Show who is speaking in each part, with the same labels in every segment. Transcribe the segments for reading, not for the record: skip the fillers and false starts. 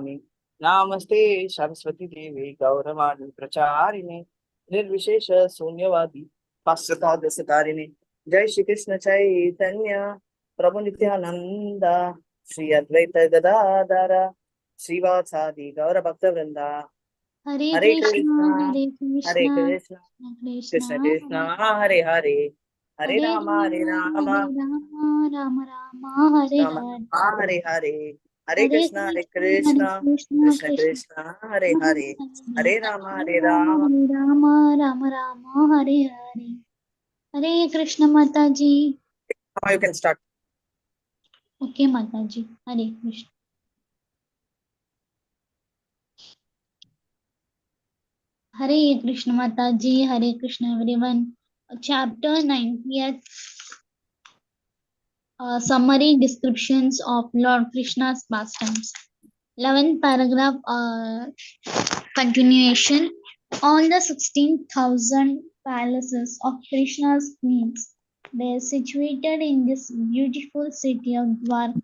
Speaker 1: नामस्ते सरस्वती देवी गौरवाणी प्रचारिणे निर्विशेष शून्यवादी पाश्चात्य जय श्री कृष्ण चैतन्य प्रभु नित्यानंद श्री अद्वैत गदाधर श्रीवासादि गौर भक्त वृंदा
Speaker 2: हरे
Speaker 1: हरे
Speaker 2: कृष्णा
Speaker 1: कृष्णा
Speaker 2: हरे
Speaker 1: हरे
Speaker 2: कृष्णा
Speaker 1: कृष्णा कृष्ण
Speaker 2: कृष्णा
Speaker 1: कृष्ण हरे हरे हरे
Speaker 2: हरे
Speaker 1: राम हरे राम
Speaker 2: राम राम राम हरे
Speaker 1: राम
Speaker 2: हरे
Speaker 1: राम हरे हरे हरे
Speaker 2: हरे
Speaker 1: कृष्ण
Speaker 2: कृष्णा
Speaker 1: कृष्ण
Speaker 2: कृष्ण
Speaker 1: कृष्ण हरे हरे
Speaker 2: हरे
Speaker 1: हरे राम हरे राम
Speaker 2: हरे राम राम राम हरे हरे हरे कृष्ण माता जी।
Speaker 1: Now you can start.
Speaker 2: Okay माता जी। हरे कृष्ण। हरे कृष्ण माता जी। Hare Krishna everyone. Chapter 90th, summary descriptions of Lord Krishna's pastimes. 11th paragraph, continuation. All the 16,000 palaces of Krishna's queens were situated in this beautiful city of Dwarka,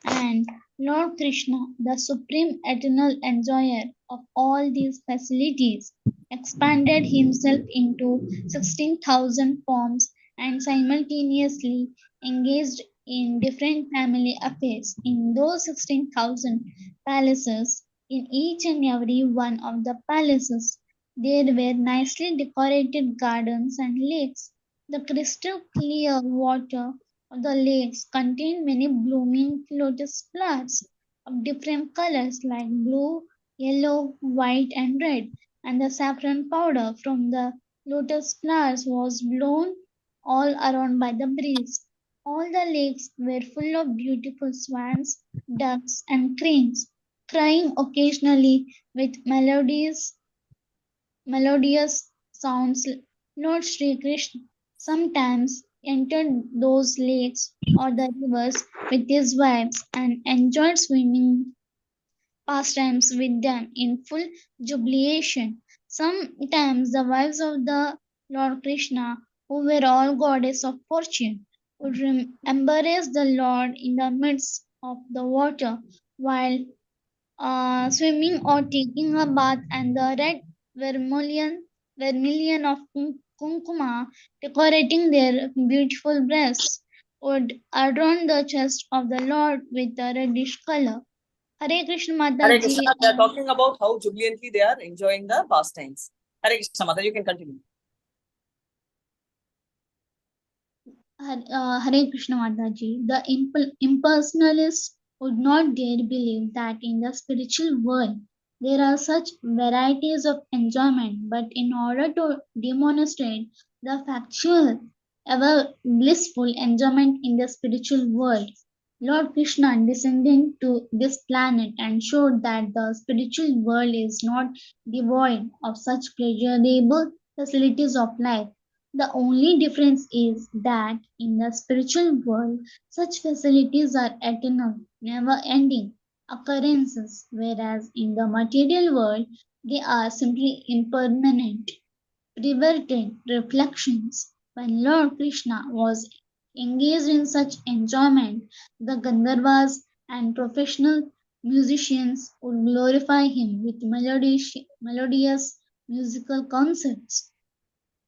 Speaker 2: and Lord Krishna, the supreme eternal enjoyer of all these facilities, expanded himself into 16,000 forms and simultaneously engaged in different family affairs in those 16,000 palaces. In each and every one of the palaces, there were nicely decorated gardens and lakes. The crystal clear water of the lakes contained many blooming lotus flowers of different colors like blue, yellow, white, and red, and the saffron powder from the lotus flowers was blown all around by the breeze. All the lakes were full of beautiful swans, ducks, and cranes, crying occasionally with melodious sounds. Lord Sri Krishna sometimes entered those lakes or the rivers with his wives and enjoyed swimming pastimes with them in full jubilation. Sometimes the wives of the Lord Krishna, who were all goddess of fortune, would embrace the Lord in the midst of the water while swimming or taking a bath, and the red vermilion of kunkuma decorating their beautiful breasts would adorn the chest of the Lord with a reddish color. Hare Krishna
Speaker 1: Hare Krishna.
Speaker 2: Mataji.
Speaker 1: They are talking about how jubilantly they are enjoying the pastimes. Hare Krishna, Mata, you can continue.
Speaker 2: Hare Krishna Mataji. The impersonalists would not dare believe that in the spiritual world there are such varieties of enjoyment, but in order to demonstrate the factual, ever blissful enjoyment in the spiritual world, Lord Krishna descended to this planet and showed that the spiritual world is not devoid of such pleasurable facilities of life. The only difference is that in the spiritual world, such facilities are eternal, never ending occurrences, whereas in the material world, they are simply impermanent, reverted reflections. When Lord Krishna was engaged in such enjoyment, the Gandharvas and professional musicians would glorify him with melodious musical concerts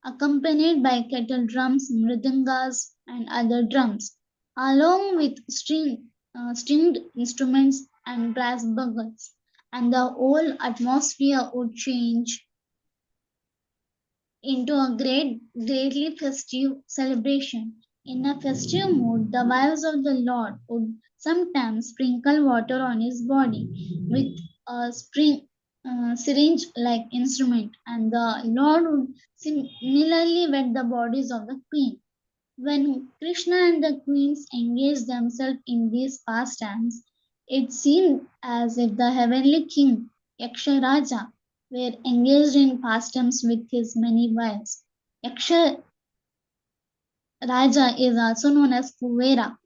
Speaker 2: accompanied by kettle drums, mridangas, and other drums, along with stringed instruments and brass bugles. And the whole atmosphere would change into a greatly festive celebration. In a festive mood, the wives of the Lord would sometimes sprinkle water on his body with a syringe-like instrument, and the Lord would similarly wet the bodies of the queen. When Krishna and the queens engaged themselves in these pastimes, it seemed as if the heavenly king, Yaksha Raja, were engaged in pastimes with his many wives. Yaksha Raja is also known as Kuvera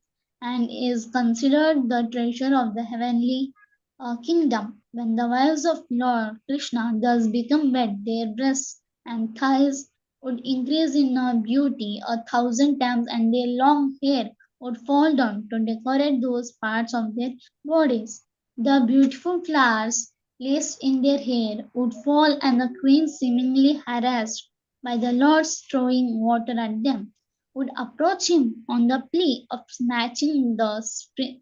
Speaker 2: and is considered the treasure of the heavenly kingdom. When the wives of Lord Krishna thus become wed, their breasts and thighs would increase in beauty 1,000 times, and their long hair would fall down to decorate those parts of their bodies. The beautiful flowers placed in their hair would fall, and the queen, seemingly harassed by the lords throwing water at them, would approach him on the plea of snatching the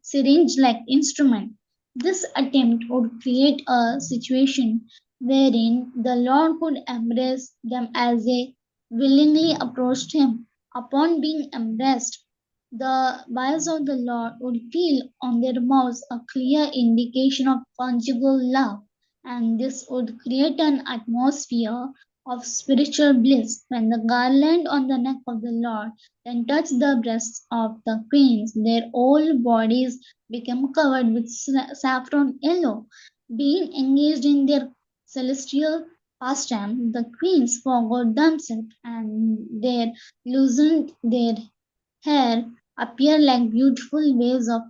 Speaker 2: syringe-like instrument. This attempt would create a situation wherein the lord could embrace them as they willingly approached him. Upon being embraced, the wives of the Lord would feel on their mouths a clear indication of conjugal love, and this would create an atmosphere of spiritual bliss. When the garland on the neck of the Lord then touched the breasts of the queens, their whole bodies became covered with saffron yellow. Being engaged in their celestial pastime, the queens forgot themselves and they loosened their hair appear like beautiful waves of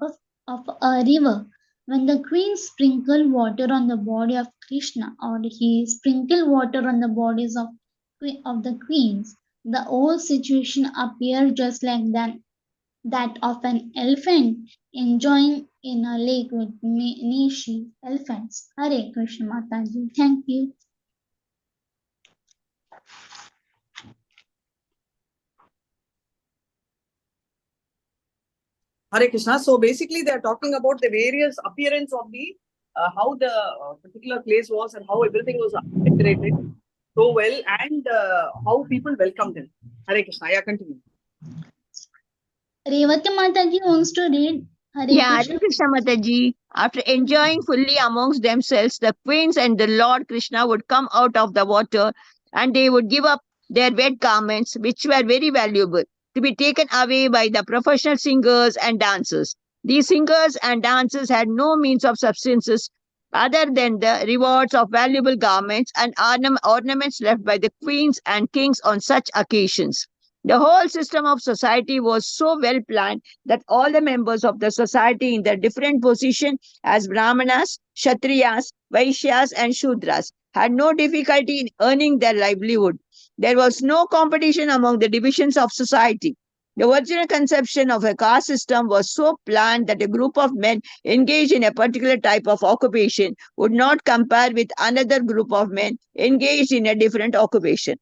Speaker 2: a river. When the queen sprinkled water on the body of Krishna, or he sprinkled water on the bodies of the queens, the whole situation appeared just like that of an elephant enjoying in a lake with many elephants. Hare Krishna Mataji. Thank you.
Speaker 1: Hare Krishna. So basically, they are talking about the various appearance of the how the particular place was and how everything was decorated so well, and how people welcomed him. Hare Krishna. Yeah, continue.
Speaker 2: Revati Mataji wants to read Hare
Speaker 3: Yeah,
Speaker 2: Krishna.
Speaker 3: Hare Krishna Mataji. After enjoying fully amongst themselves, the queens and the Lord Krishna would come out of the water and they would give up their wet garments, which were very valuable, to be taken away by the professional singers and dancers. These singers and dancers had no means of substances other than the rewards of valuable garments and ornaments left by the queens and kings on such occasions. The whole system of society was so well planned that all the members of the society in their different position as Brahmanas, Kshatriyas, Vaishyas and Shudras had no difficulty in earning their livelihood. There was no competition among the divisions of society. The original conception of a caste system was so planned that a group of men engaged in a particular type of occupation would not compare with another group of men engaged in a different occupation.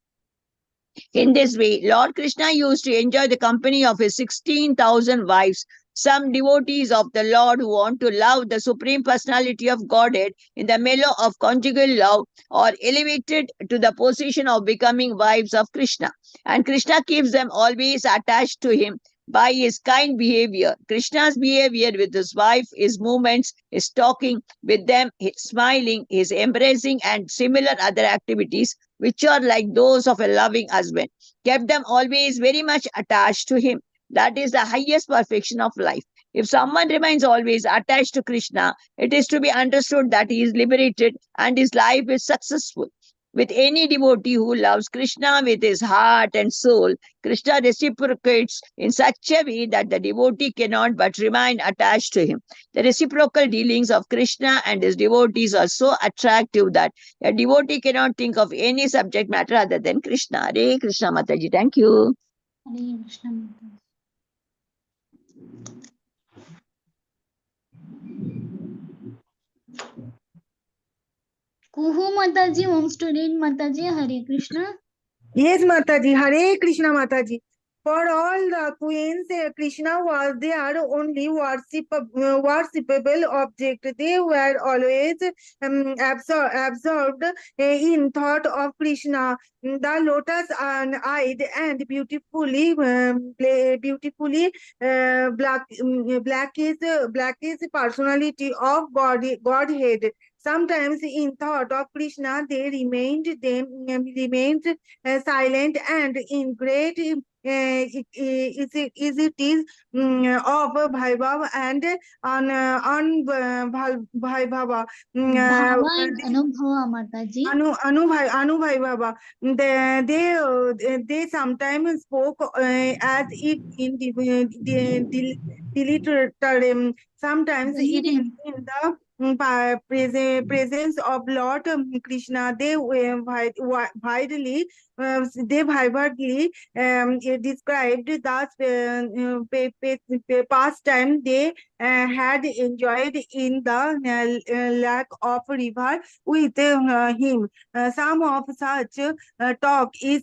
Speaker 3: In this way, Lord Krishna used to enjoy the company of his 16,000 wives, some devotees of the Lord who want to love the Supreme Personality of Godhead in the mellow of conjugal love or elevated to the position of becoming wives of Krishna. And Krishna keeps them always attached to him by his kind behavior. Krishna's behavior with his wife, his movements, his talking with them, his smiling, his embracing, and similar other activities which are like those of a loving husband, kept them always very much attached to him. That is the highest perfection of life. If someone remains always attached to Krishna, it is to be understood that he is liberated and his life is successful. With any devotee who loves Krishna with his heart and soul, Krishna reciprocates in such a way that the devotee cannot but remain attached to him. The reciprocal dealings of Krishna and his devotees are so attractive that a devotee cannot think of any subject matter other than Krishna. Hare Krishna Mataji. Thank you.
Speaker 2: Hare Krishna Mataji. Kuhu Mataji wants to read Mataji Hare Krishna.
Speaker 4: Yes, Mataji. Hare Krishna Mataji. For all the queens, Krishna was their only worshipable object. They were always absorbed in thought of Krishna, the lotus-eyed and beautifully blackish personality of Godhead. Sometimes, in thought of Krishna, they remained silent and in great is of Vaibhav and on Vaibhava.
Speaker 2: Bhava and Anubhava Mataji.
Speaker 4: Anubhai Baba. They sometimes spoke as if in deleted, sometimes even in the presence of Lord Krishna, they vividly described the pastime they had enjoyed in the lack of river with him. Some of such talk is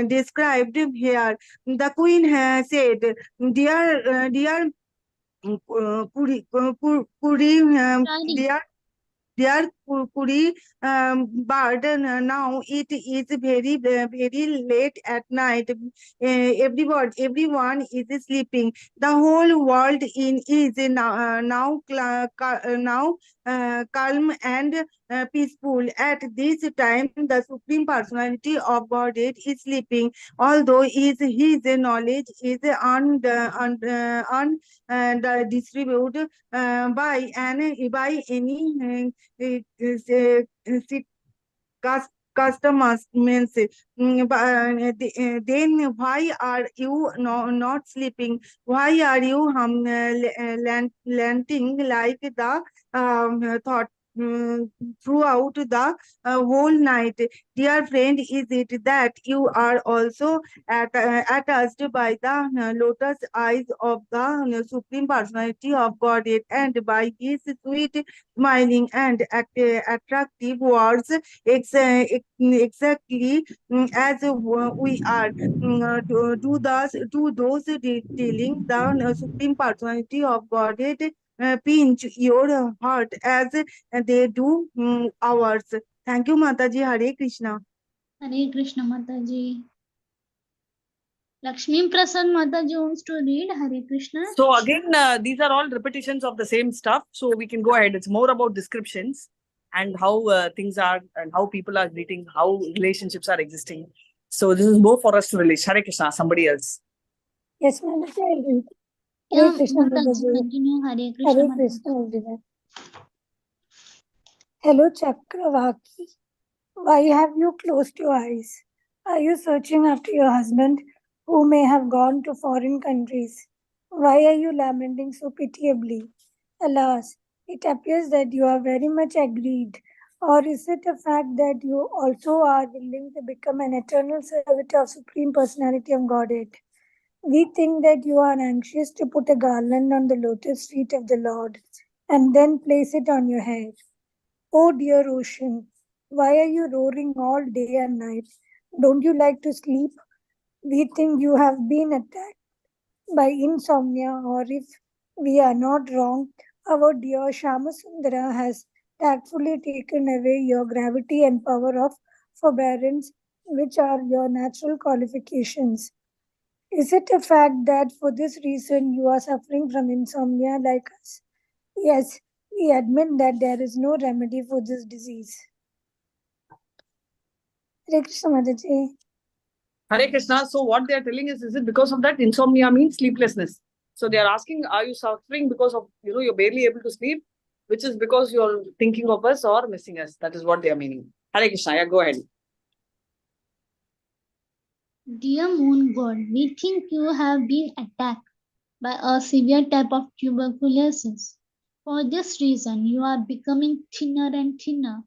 Speaker 4: described here. The queen said, dear Puri,
Speaker 2: Sorry.
Speaker 4: dear Puri, but now it is very late at night. Everyone is sleeping. The whole world is now calm and peaceful. At this time, the Supreme Personality of Godhead is sleeping. Although his knowledge is distributed by any customers means then why are you not sleeping? Why are you lanting like the thought throughout the whole night? Dear friend, is it that you are also attached by the lotus eyes of the Supreme Personality of Godhead and by his sweet smiling and attractive words exactly as we are. Do those detailing the Supreme Personality of Godhead pinch your heart as they do ours? Thank you, Mataji. Hare Krishna.
Speaker 2: Hare Krishna Mataji. Lakshmi Prasad Mataji wants to read Hare Krishna.
Speaker 1: So again, these are all repetitions of the same stuff. So we can go ahead. It's more about descriptions and how things are and how people are greeting, how relationships are existing. So this is more for us to relate. Hare Krishna, somebody else.
Speaker 5: Yes, Mataji, I'll read.
Speaker 2: Yeah,
Speaker 5: Hare Krishna,
Speaker 2: Mataji,
Speaker 5: Mataji.
Speaker 2: continue. Hare Krishna
Speaker 5: Hare
Speaker 2: Mataji.
Speaker 5: Krishna, everyone. Hello, Chakravaki. Why have you closed your eyes? Are you searching after your husband who may have gone to foreign countries? Why are you lamenting so pitiably? Alas, it appears that you are very much aggrieved. Or is it a fact that you also are willing to become an eternal servant of Supreme Personality of Godhead? We think that you are anxious to put a garland on the lotus feet of the Lord and then place it on your head. Oh dear ocean, why are you roaring all day and night? Don't you like to sleep? We think you have been attacked by insomnia, or if we are not wrong, our dear Shamasundara has tactfully taken away your gravity and power of forbearance, which are your natural qualifications. Is it a fact that for this reason you are suffering from insomnia like us? Yes, we admit that there is no remedy for this disease. Hare Krishna Mataji.
Speaker 1: Hare Krishna. So what they are telling is it because of that insomnia means sleeplessness? So they are asking, are you suffering because of, you're barely able to sleep, which is because you're thinking of us or missing us? That is what they are meaning. Hare Krishna. Yeah, go ahead.
Speaker 2: Dear moon god, we think you have been attacked by a severe type of tuberculosis. For this reason, you are becoming thinner and thinner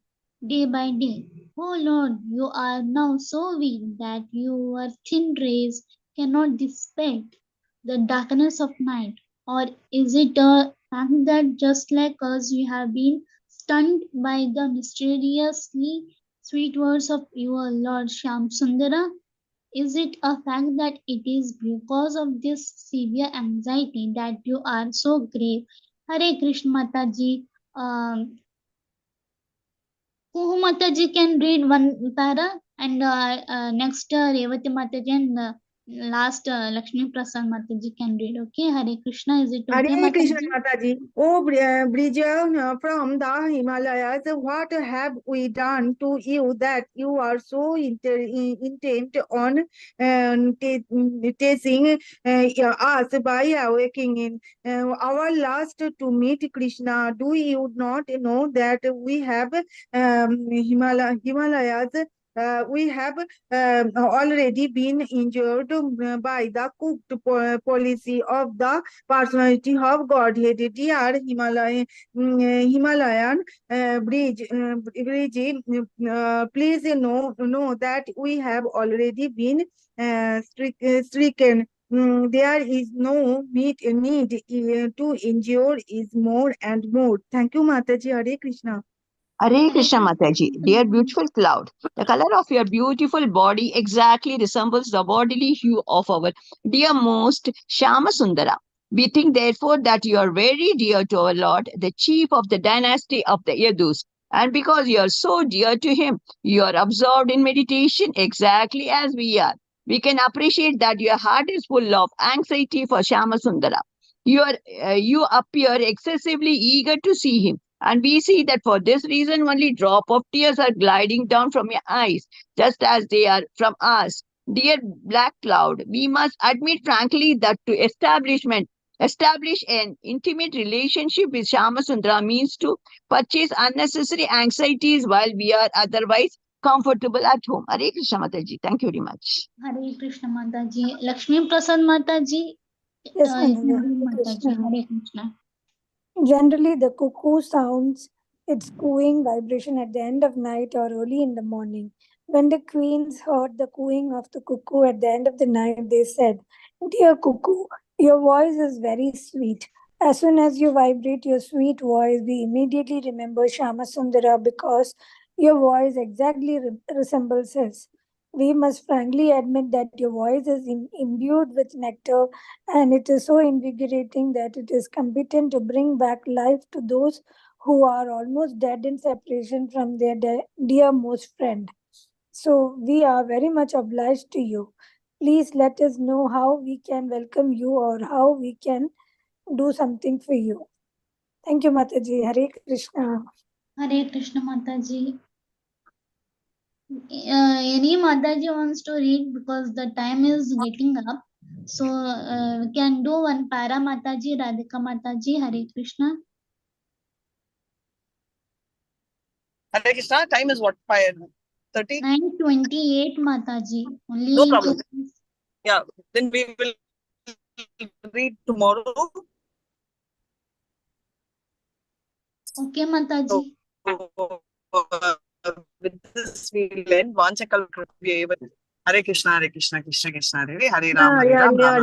Speaker 2: day by day. Oh Lord, you are now so weak that your thin rays cannot dissipate the darkness of night. Or is it a fact that just like us, you have been stunned by the mysteriously sweet words of your Lord Shyam Sundara? Is it a fact that it is because of this severe anxiety that you are so grave? Hare Krishna Mataji. Kuhu Mataji can read one para and next Revati Mataji and last Lakshmi Prasad Mataji can read. Okay, Hare Krishna. Is it okay,
Speaker 4: Hare Krishna
Speaker 2: Mataji?
Speaker 4: Mataji. Oh, Brija from the Himalayas, what have we done to you that you are so intent on tasting us by awakening? Our last to meet Krishna, do you not know that we have Himalayas we have already been injured by the cooked policy of the personality of Godhead. Dear Himalayan bridge, please know that we have already been stricken. There is no need to endure is more and more. Thank you, Mataji. Hare Krishna.
Speaker 3: Hare Krishna Mataji, dear beautiful cloud, the color of your beautiful body exactly resembles the bodily hue of our dear most Shama Sundara. We think therefore that you are very dear to our Lord, the chief of the dynasty of the Yadus. And because you are so dear to him, you are absorbed in meditation exactly as we are. We can appreciate that your heart is full of anxiety for Shama Sundara. You appear excessively eager to see him. And we see that for this reason, only drop of tears are gliding down from your eyes, just as they are from us. Dear Black Cloud, we must admit frankly that to establish an intimate relationship with Shamasundra means to purchase unnecessary anxieties while we are otherwise comfortable at home. Hare Krishna Mataji. Thank you very much.
Speaker 2: Hare Krishna Mataji. Lakshmi Prasad Mataji.
Speaker 5: Yes,
Speaker 2: You
Speaker 5: Mataji.
Speaker 2: can
Speaker 5: Hare
Speaker 2: read Mataji.
Speaker 5: Krishna.
Speaker 2: Hare Krishna.
Speaker 5: Generally, the cuckoo sounds its cooing vibration at the end of night or early in the morning. When the queens heard the cooing of the cuckoo at the end of the night, they said, "Dear cuckoo, your voice is very sweet. As soon as you vibrate your sweet voice, we immediately remember Shamasundara because your voice exactly resembles his. We must frankly admit that your voice is imbued with nectar, and it is so invigorating that it is competent to bring back life to those who are almost dead in separation from their dearmost friend. So we are very much obliged to you. Please let us know how we can welcome you or how we can do something for you." Thank you, Mataji. Hare Krishna.
Speaker 2: Hare Krishna Mataji. Any Mataji wants to read because the time is getting up. So we can do one para Mataji, Radhika Mataji, Hare Krishna.
Speaker 1: Hare Krishna, time is what? 5:30?
Speaker 2: 9:28 Mataji. Only
Speaker 1: No problem. Yeah, then we will read tomorrow.
Speaker 2: Okay, Mataji.
Speaker 1: With this, we'll end. Hare Krishna, Hare Krishna, Krishna Krishna, Hare Hare Ram, Hare Ram, Ram Ram.